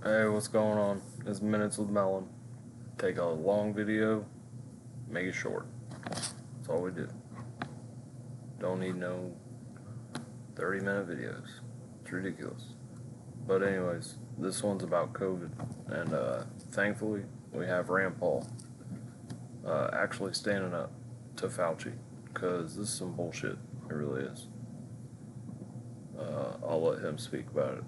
Hey, what's going on? It's Minutes with Mellon. Take a long video, make it short. That's all we do. Don't need no 30-minute videos. It's ridiculous. But anyways, this one's about COVID, and thankfully we have Rand Paul actually standing up to Fauci, because this is some bullshit. It really is. I'll let him speak about it.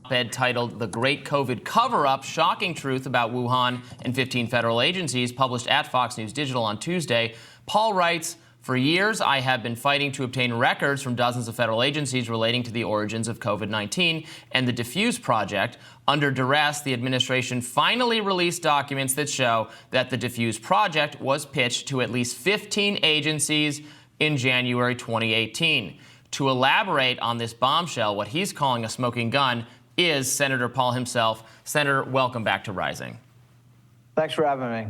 Op-ed titled "The Great COVID Cover-Up: Shocking Truth About Wuhan and 15 Federal Agencies," published at Fox News Digital on Tuesday. Paul writes, "For years, I have been fighting to obtain records from dozens of federal agencies relating to the origins of COVID-19 and the Diffuse Project. Under duress, the administration finally released documents that show that the Diffuse Project was pitched to at least 15 agencies in January 2018. To elaborate on this bombshell, what he's calling a smoking gun, is Senator Paul himself. Senator, welcome back to Rising. Thanks for having me.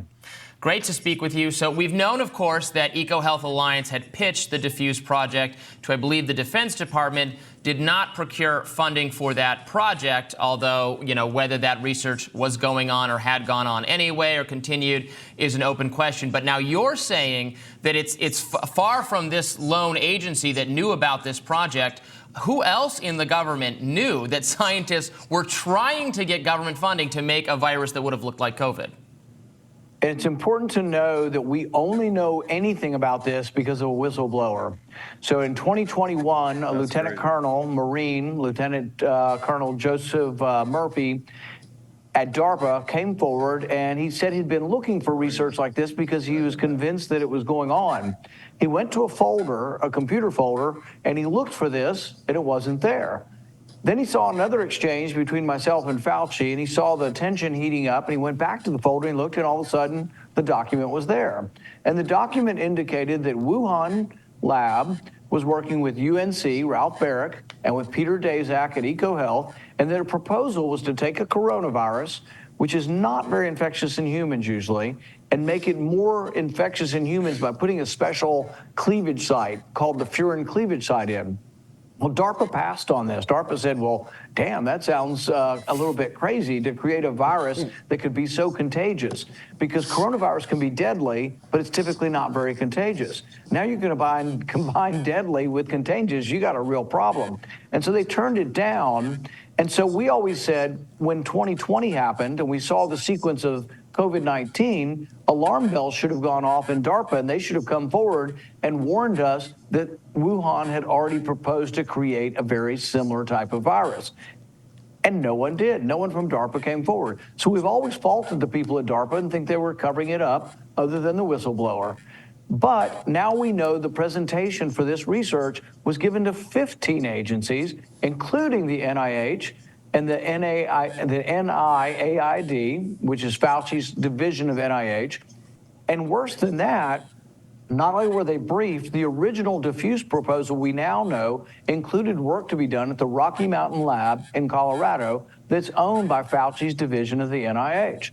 Great to speak with you. So we've known, of course, that EcoHealth Alliance had pitched the Diffuse Project to, I believe, the Defense Department, did not procure funding for that project, although, whether that research was going on or had gone on anyway or continued is an open question. But now you're saying that it's far from this lone agency that knew about this project. Who else in the government knew that scientists were trying to get government funding to make a virus that would have looked like COVID? It's important to know that we only know anything about this because of a whistleblower. So in 2021, a Lieutenant Colonel, Marine, Lieutenant Colonel Joseph Murphy at DARPA came forward, and he said he'd been looking for research like this because he was convinced that it was going on. He went to a folder, a computer folder, and he looked for this, and it wasn't there. Then he saw another exchange between myself and Fauci, and he saw the tension heating up, and he went back to the folder and looked, and all of a sudden, the document was there. And the document indicated that Wuhan lab was working with UNC, Ralph Barrick, and with Peter Daszak at EcoHealth, and their proposal was to take a coronavirus, which is not very infectious in humans usually, and make it more infectious in humans by putting a special cleavage site called the furin cleavage site in. Well, DARPA passed on this. DARPA said, well, damn, that sounds a little bit crazy to create a virus that could be so contagious, because coronavirus can be deadly, but it's typically not very contagious. Now you're going to combine deadly with contagious, you got a real problem. And so they turned it down. And so we always said when 2020 happened and we saw the sequence of COVID-19, alarm bells should have gone off in DARPA, and they should have come forward and warned us that Wuhan had already proposed to create a very similar type of virus. And no one did. No one from DARPA came forward. So we've always faulted the people at DARPA and think they were covering it up, other than the whistleblower. But now we know the presentation for this research was given to 15 agencies, including the NIH, and the NIAID, which is Fauci's division of NIH. And worse than that, not only were they briefed, the original Diffuse proposal, we now know, included work to be done at the Rocky Mountain Lab in Colorado that's owned by Fauci's division of the NIH.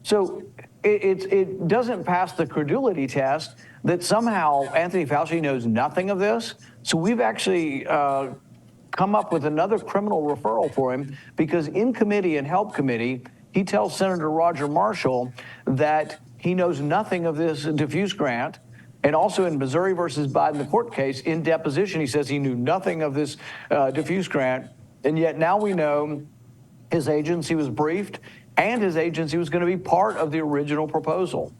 So it doesn't pass the credulity test that somehow Anthony Fauci knows nothing of this. So we've actually come up with another criminal referral for him, because in committee and help committee, he tells Senator Roger Marshall that he knows nothing of this Diffuse grant. And also in Missouri versus Biden, the court case, in deposition, he says he knew nothing of this Diffuse grant. And yet now we know his agency was briefed, and his agency was going to be part of the original proposal.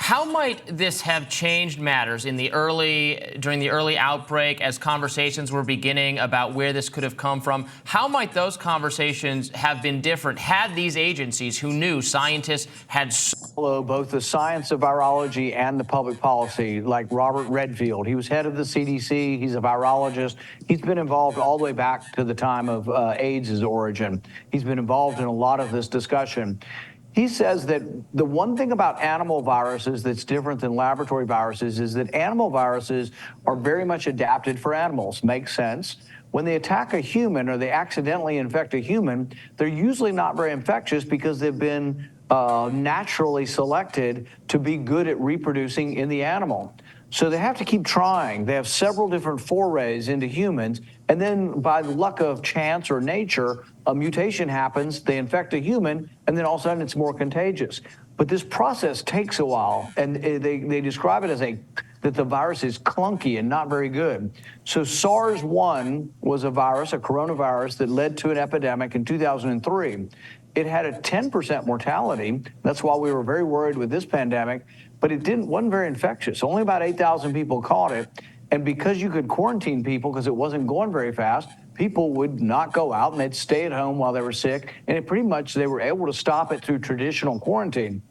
How might this have changed matters during the early outbreak, as conversations were beginning about where this could have come from? How might those conversations have been different had these agencies who knew scientists had both the science of virology and the public policy, like Robert Redfield? He was head of the CDC. He's a virologist. He's been involved all the way back to the time of AIDS' origin. He's been involved in a lot of this discussion. He says that the one thing about animal viruses that's different than laboratory viruses is that animal viruses are very much adapted for animals. Makes sense. When they attack a human or they accidentally infect a human, they're usually not very infectious because they've been naturally selected to be good at reproducing in the animal. So they have to keep trying. They have several different forays into humans, and then by the luck of chance or nature, a mutation happens, they infect a human, and then all of a sudden it's more contagious. But this process takes a while, and they describe it as that the virus is clunky and not very good. So SARS-1 was a virus, a coronavirus, that led to an epidemic in 2003. It had a 10% mortality. That's why we were very worried with this pandemic, but it wasn't very infectious. Only about 8,000 people caught it. And because you could quarantine people because it wasn't going very fast, people would not go out and they'd stay at home while they were sick. And it pretty much, they were able to stop it through traditional quarantine.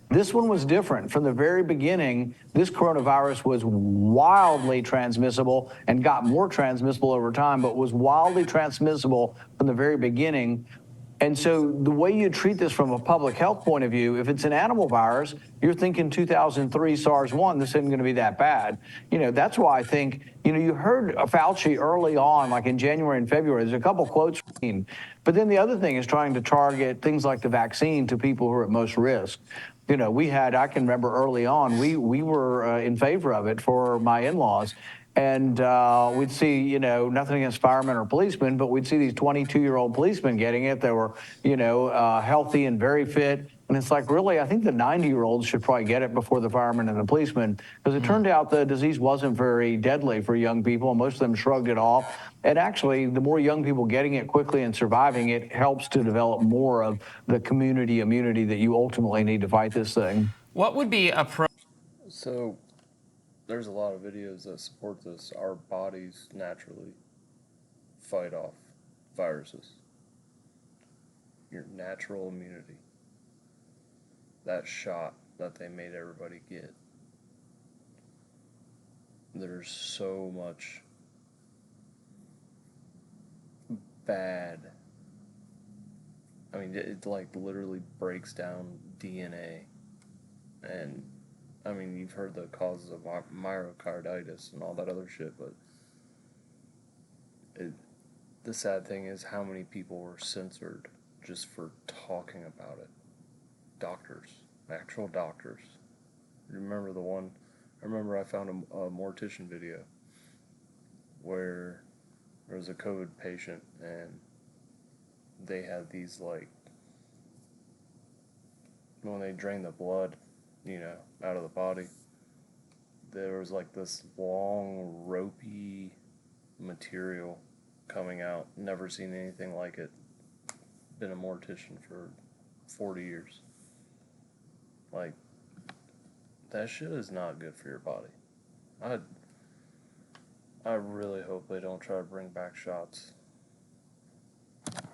This one was different. From the very beginning, this coronavirus was wildly transmissible and got more transmissible over time, but was wildly transmissible from the very beginning. And so the way you treat this from a public health point of view, if it's an animal virus, you're thinking 2003 SARS-1, this isn't going to be that bad. That's why I think, you heard Fauci early on, like in January and February, there's a couple quotes. But then the other thing is trying to target things like the vaccine to people who are at most risk. I can remember early on, we were in favor of it for my in-laws. And we'd see, nothing against firemen or policemen, but we'd see these 22-year-old policemen getting it. They were, healthy and very fit. And it's like, really, I think the 90-year-olds should probably get it before the firemen and the policemen, because it turned out the disease wasn't very deadly for young people. Most of them shrugged it off. And actually, the more young people getting it quickly and surviving it helps to develop more of the community immunity that you ultimately need to fight this thing. What would be a So there's a lot of videos that support this. Our bodies naturally fight off viruses. Your natural immunity. That shot that they made everybody get. There's so much bad. I mean, it like literally breaks down DNA. And I mean, you've heard the causes of myocarditis and all that other shit, but the sad thing is how many people were censored just for talking about it. Doctors, actual doctors. Remember the one? I remember I found a mortician video where there was a COVID patient and they had these, like, when they drain the blood, out of the body, there was like this long, ropey material coming out. Never seen anything like it. Been a mortician for 40 years. Like, that shit is not good for your body. I really hope they don't try to bring back shots.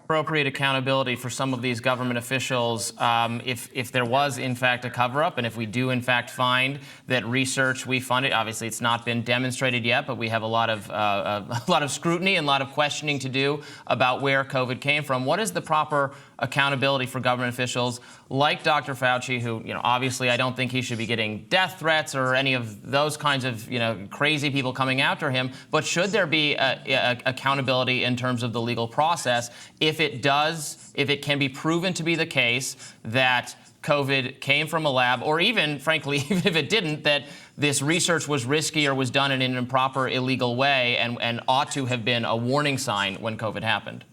Appropriate accountability for some of these government officials if there was in fact a cover-up, and if we do in fact find that research we funded, obviously it's not been demonstrated yet, but we have a lot of scrutiny and a lot of questioning to do about where COVID came from. What is the proper accountability for government officials like Dr. Fauci, who, obviously I don't think he should be getting death threats or any of those kinds of, crazy people coming after him, but should there be accountability in terms of the legal process if it can be proven to be the case that COVID came from a lab, or even, frankly, even if it didn't, that this research was risky or was done in an improper, illegal way and ought to have been a warning sign when COVID happened?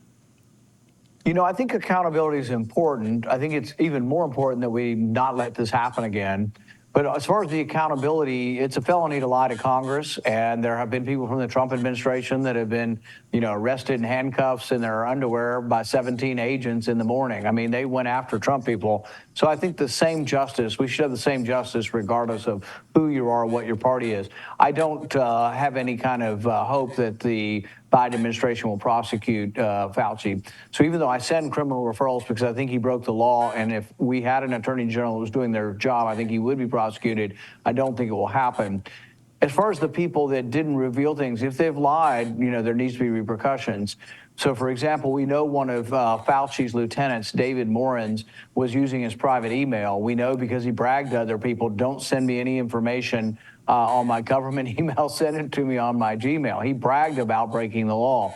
I think accountability is important. I think it's even more important that we not let this happen again. But as far as the accountability, it's a felony to lie to Congress, and there have been people from the Trump administration that have been, arrested in handcuffs in their underwear by 17 agents in the morning. I mean, they went after Trump people. So I think we should have the same justice regardless of who you are, what your party is. I don't have any kind of hope that the Biden administration will prosecute Fauci. So even though I send criminal referrals because I think he broke the law, and if we had an attorney general who was doing their job, I think he would be prosecuted, I don't think it will happen. As far as the people that didn't reveal things, if they've lied, there needs to be repercussions. So, for example, we know one of Fauci's lieutenants, David Morans, was using his private email. We know because he bragged to other people, don't send me any information on my government email, send it to me on my Gmail. He bragged about breaking the law.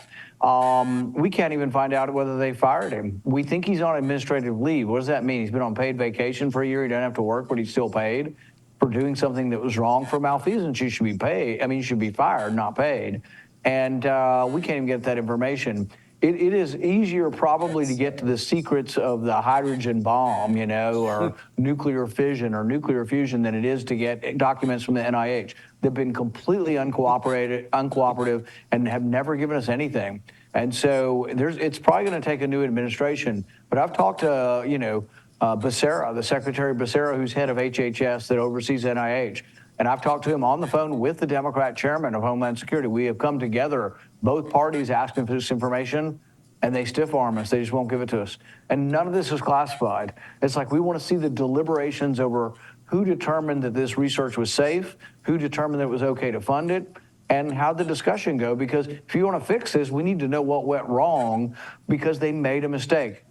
We can't even find out whether they fired him. We think he's on administrative leave. What does that mean? He's been on paid vacation for a year. He doesn't have to work, but he's still paid. for doing something that was wrong for malfeasance, you should be paid. I mean, you should be fired, not paid. And we can't even get that information. It is easier probably to get to the secrets of the hydrogen bomb, you know, or nuclear fission or nuclear fusion than it is to get documents from the NIH. They've been completely uncooperative and have never given us anything. And so it's probably going to take a new administration. But I've talked to, Becerra, the Secretary Becerra, who's head of HHS that oversees NIH. And I've talked to him on the phone with the Democrat chairman of Homeland Security. We have come together, both parties asking for this information, and they stiff arm us. They just won't give it to us. And none of this is classified. It's like we want to see the deliberations over who determined that this research was safe, who determined that it was okay to fund it, and how'd the discussion go? Because if you want to fix this, we need to know what went wrong because they made a mistake.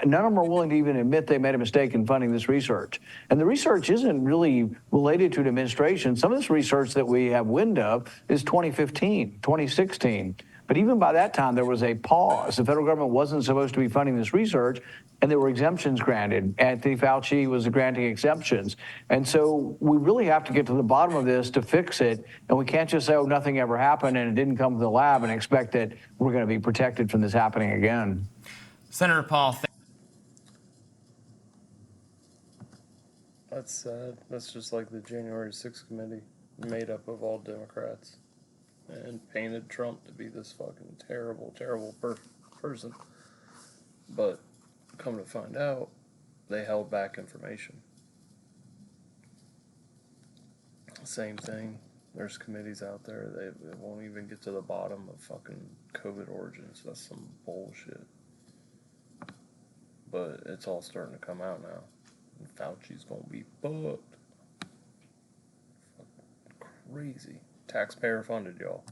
None of them are willing to even admit they made a mistake in funding this research. And the research isn't really related to an administration. Some of this research that we have wind of is 2015, 2016. But even by that time, there was a pause. The federal government wasn't supposed to be funding this research, and there were exemptions granted. Anthony Fauci was granting exemptions. And so we really have to get to the bottom of this to fix it, and we can't just say, oh, nothing ever happened and it didn't come from the lab and expect that we're going to be protected from this happening again. Senator Paul, That's sad. That's just like the January 6th committee, made up of all Democrats, and painted Trump to be this fucking terrible, terrible person. But come to find out, they held back information. Same thing. There's committees out there, they won't even get to the bottom of fucking COVID origins. That's some bullshit. But it's all starting to come out now. And Fauci's gonna be fucked. Fucking crazy. Taxpayer funded, y'all.